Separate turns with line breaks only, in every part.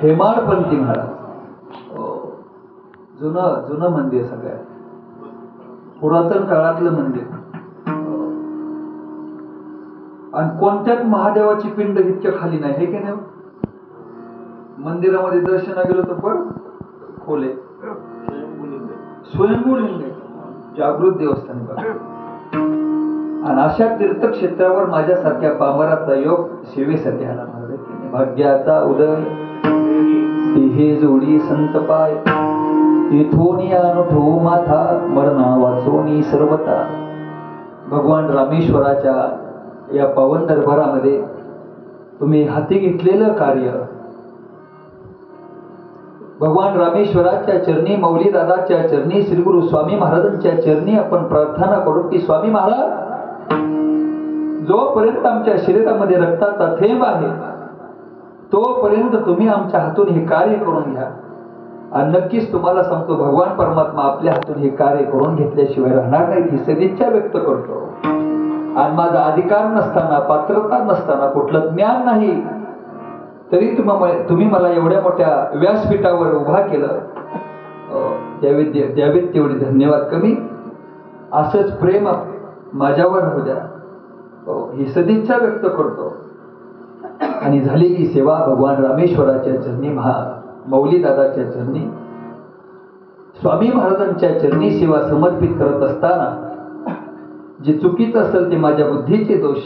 हेमाडपंथी महाराज, जुनं मंदिर, सगळ्यात पुरातन काळातलं मंदिर. आणि कोणत्याच महादेवाची पिंड इतक्या खाली नाही, हे की नाही? मंदिरामध्ये दर्शना गेलो तर पण खोले, स्वयंभूलिंग, जागृत देवस्थान. आणि अशा तीर्थक्षेत्रावर माझ्यासारख्या पामराचा योग सेवेसाठी आला. भाग्याचा उदय हे जोडी संत पाय, इथोनी अनुठो माथा मरणा वाचोनी सर्वता. भगवान रामेश्वराच्या या पावन दरबारामध्ये तुम्ही हाती घेतलेलं कार्य, भगवान रामेश्वराच्या चरणी, मौली दादाच्या चरणी, श्री गुरु स्वामी महाराजांच्या चरणी आपण प्रार्थना करू की स्वामी महाराज, जोपर्यंत आमच्या शरीरामध्ये रक्ताचा थेंब आहे तोपर्यंत तुम्ही आमच्या हातून हे कार्य करून घ्या. आणि नक्कीच तुम्हाला सांगतो, भगवान परमात्मा आपल्या हातून हे कार्य करून घेतल्याशिवाय राहणार नाही, ही सदिच्छा व्यक्त करतो. आणि माझा अधिकार नसताना, पात्रता नसताना, कुठलं ज्ञान नाही, तरी तुम्ही मला एवढ्या मोठ्या व्यासपीठावर उभा केलं, द्यावेत तेवढे धन्यवाद कमी. असंच प्रेम माझ्यावर होऊ द्या, ही सदिच्छा व्यक्त करतो. आणि झाली की सेवा भगवान रामेश्वराच्या चरणी, मौली दादाच्या चरणी, स्वामी महाराजांच्या चरणी सेवा समर्पित करत असताना जे चुकीचं असेल ते माझ्या बुद्धीचे दोष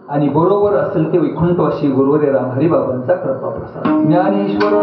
आणि बरोबर असेल ते वैकुंठवासी गुरुवरे रामहरी बाबांचा कृपा प्रसाद. ज्ञानेश्वर